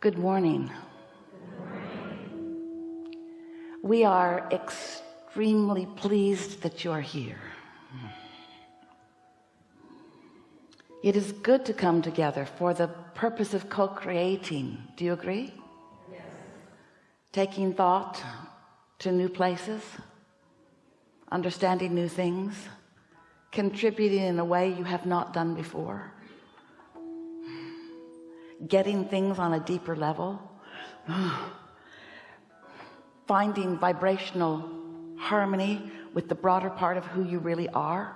Good morning. We are extremely pleased that you are here. It is good to come together for the purpose of co-creating. Do you agree? Yes. Taking thought to new places, understanding new things, contributing in a way you have not done before, getting things on a deeper level, finding vibrational harmony with the broader part of who you really are,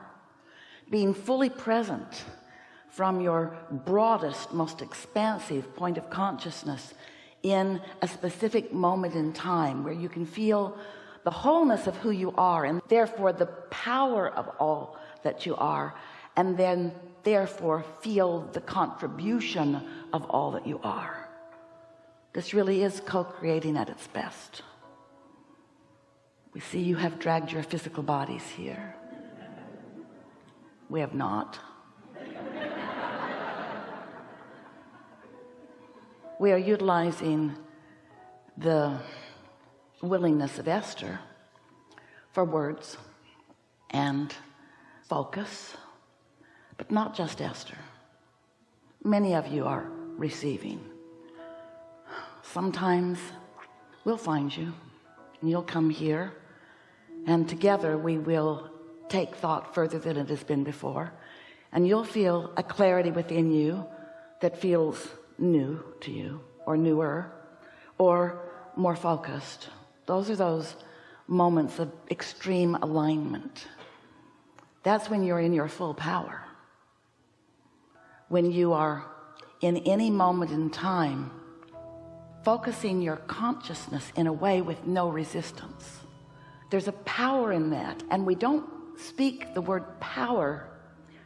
being fully present from your broadest, most expansive point of consciousness in a specific moment in time where you can feel the wholeness of who you are and therefore the power of all that you are, and then therefore feel the contribution of all that you are. This really is co-creating at its best. We see you have dragged your physical bodies here. We have not. We are utilizing the willingness of Esther for words and focus, but not just Esther. Many of you are receiving. Sometimes we'll find you and you'll come here, and together we will take thought further than it has been before, and you'll feel a clarity within you that feels new to you, or newer, or more focused. Those are those moments of extreme alignment. That's when you're in your full power. When you are in any moment in time focusing your consciousness in a way with no resistance. There's a power in that, and we don't speak the word power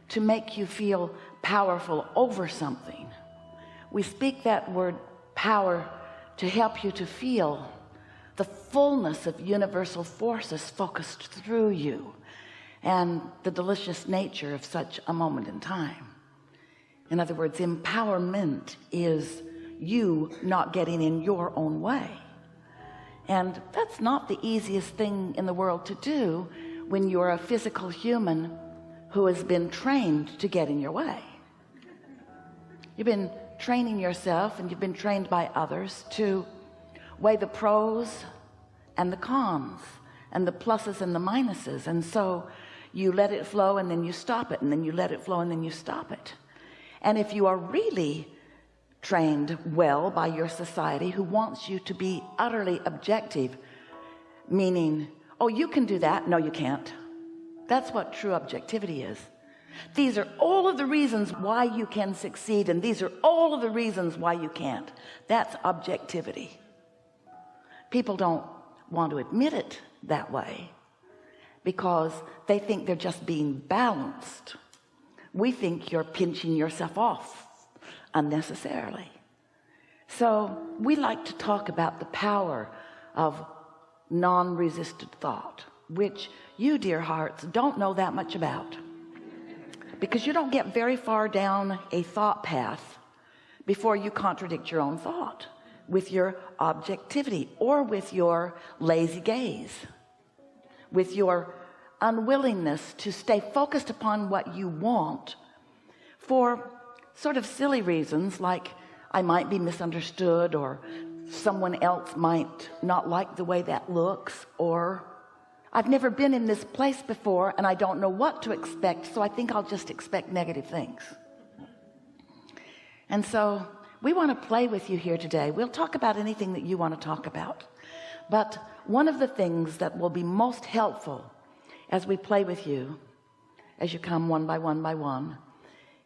to make you feel powerful over something. We speak that word power to help you to feel the fullness of universal forces focused through you and the delicious nature of such a moment in time. In other words, empowerment is you not getting in your own way, and that's not the easiest thing in the world to do when you're a physical human who has been trained to get in your way. You've been training yourself, and you've been trained by others to weigh the pros and the cons and the pluses and the minuses, and so you let it flow and then you stop it, and then you let it flow and then you stop it. And if you are really trained well by your society, who wants you to be utterly objective, meaning, oh, you can do that, no you can't, that's what true objectivity is. These are all of the reasons why you can succeed, and these are all of the reasons why you can't. That's objectivity. People don't want to admit it that way because they think they're just being balanced. We think you're pinching yourself off unnecessarily. So we like to talk about the power of non-resisted thought, which you, dear hearts, don't know that much about, because you don't get very far down a thought path before you contradict your own thought with your objectivity, or with your lazy gaze, with your unwillingness to stay focused upon what you want for sort of silly reasons, like I might be misunderstood, or someone else might not like the way that looks, or I've never been in this place before and I don't know what to expect, so I think I'll just expect negative things. And so we want to play with you here today. We'll talk about anything that you want to talk about, but one of the things that will be most helpful as we play with you, as you come one by one by one,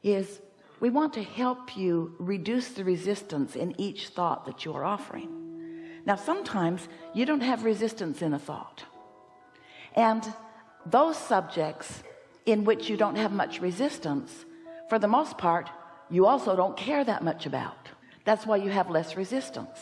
is we want to help you reduce the resistance in each thought that you are offering. Now, sometimes you don't have resistance in a thought, and those subjects in which you don't have much resistance, for the most part, you also don't care that much about. That's why you have less resistance.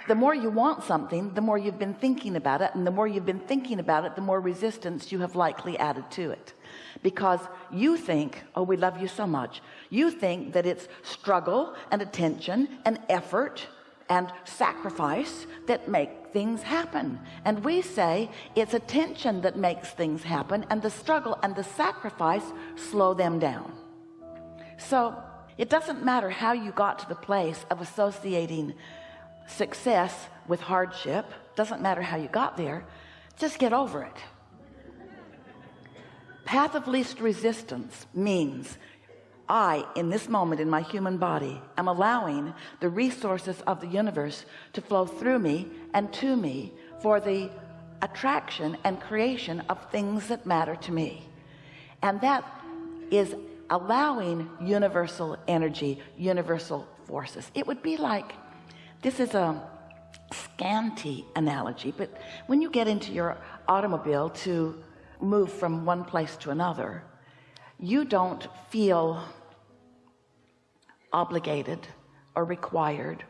The more you want something, the more you've been thinking about it, and the more you've been thinking about it, the more resistance you have likely added to it, because you think, oh, we love you so much. You think that it's struggle and attention and effort and sacrifice that make things happen, and we say it's attention that makes things happen, and the struggle and the sacrifice slow them down. So it doesn't matter how you got to the place of associating success with hardship. Doesn't matter how you got there, just get over it. Path of least resistance means I, in this moment in my human body, am allowing the resources of the universe to flow through me and to me for the attraction and creation of things that matter to me. And that is allowing universal energy, universal forces. It would be like, this is a scanty analogy, but when you get into your automobile to move from one place to another, you don't feel obligated or required.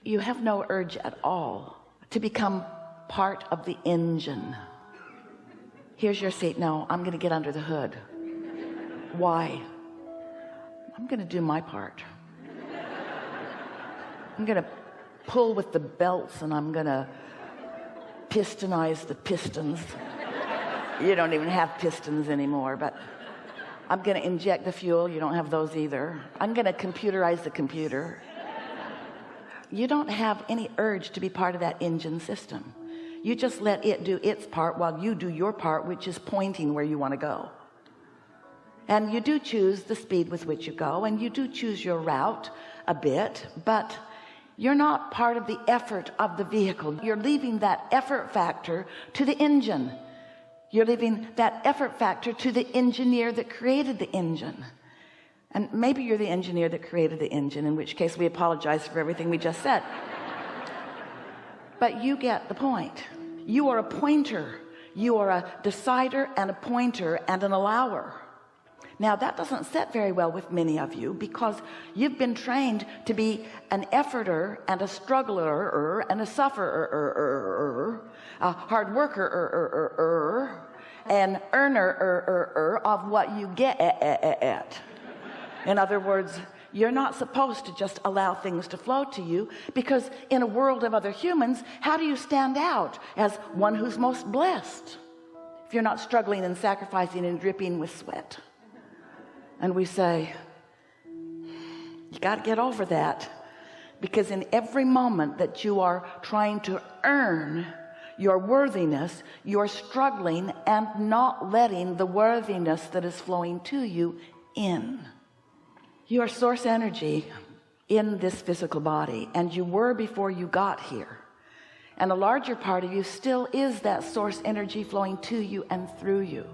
You have no urge at all to become part of the engine. Here's your seat. No, I'm going to get under the hood. Why? I'm going to do my part. I'm going to pull with the belts, and I'm going to pistonize the pistons. You don't even have pistons anymore, but I'm going to inject the fuel. You don't have those either. I'm going to computerize the computer. You don't have any urge to be part of that engine system. You just let it do its part while you do your part, which is pointing where you want to go. And you do choose the speed with which you go, and you do choose your route a bit, but you're not part of the effort of the vehicle. You're leaving that effort factor to the engine. You're leaving that effort factor to the engineer that created the engine. And maybe you're the engineer that created the engine, in which case we apologize for everything we just said. But you get the point. You are a pointer. You are a decider and a pointer and an allower. Now that doesn't sit very well with many of you, because you've been trained to be an efforter and a struggler and a sufferer, a hard worker an earner of what you get. In other words, you're not supposed to just allow things to flow to you, because in a world of other humans, how do you stand out as one who's most blessed if you're not struggling and sacrificing and dripping with sweat? And we say, you got to get over that, because in every moment that you are trying to earn your worthiness, you're struggling and not letting the worthiness that is flowing to you in. You are source energy in this physical body, and you were before you got here. And a larger part of you still is that source energy flowing to you and through you.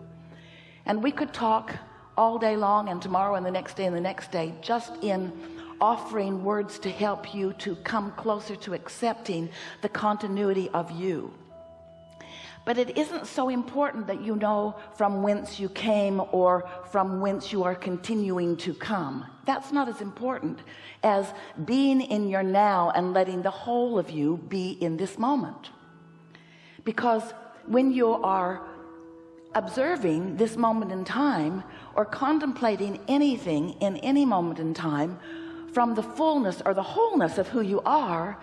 And we could talk all day long, and tomorrow and the next day and the next day, just in offering words to help you to come closer to accepting the continuity of you. But it isn't so important that you know from whence you came or from whence you are continuing to come. That's not as important as being in your now and letting the whole of you be in this moment. Because when you are observing this moment in time, or contemplating anything in any moment in time from the fullness or the wholeness of who you are,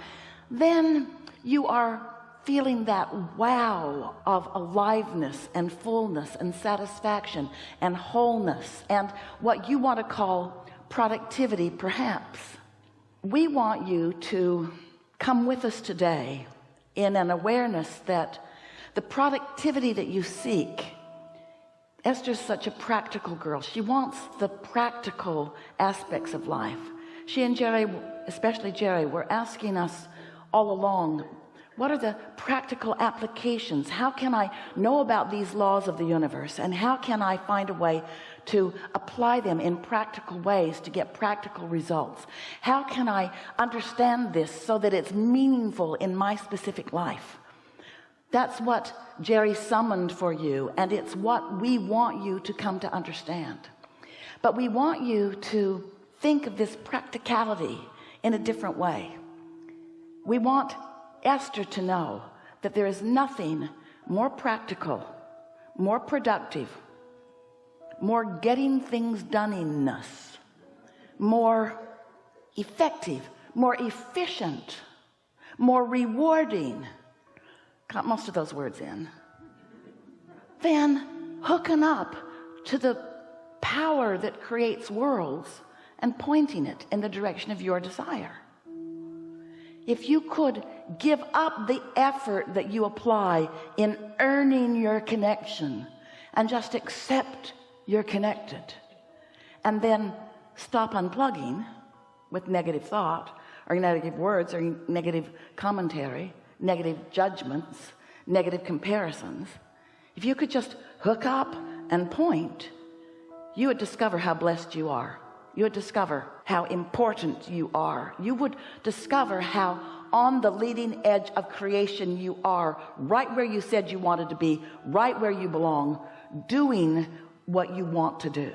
then you are feeling that wow of aliveness and fullness and satisfaction and wholeness and what you want to call productivity, perhaps. We want you to come with us today in an awareness that the productivity that you seek, Esther's such a practical girl. She wants the practical aspects of life. She and Jerry, especially Jerry, were asking us all along, what are the practical applications? How can I know about these laws of the universe? And how can I find a way to apply them in practical ways to get practical results? How can I understand this so that it's meaningful in my specific life? That's what Jerry summoned for you, and it's what we want you to come to understand. But we want you to think of this practicality in a different way. We want Esther to know that there is nothing more practical, more productive, more getting things done-inness, more effective, more efficient, more rewarding, got most of those words in, than hooking up to the power that creates worlds and pointing it in the direction of your desire. If you could give up the effort that you apply in earning your connection and just accept you're connected, and then stop unplugging with negative thought or negative words or negative commentary, negative judgments, negative comparisons, if you could just hook up and point, you would discover how blessed you are. You would discover how important you are. You would discover how on the leading edge of creation you are, right where you said you wanted to be, right where you belong, doing what you want to do.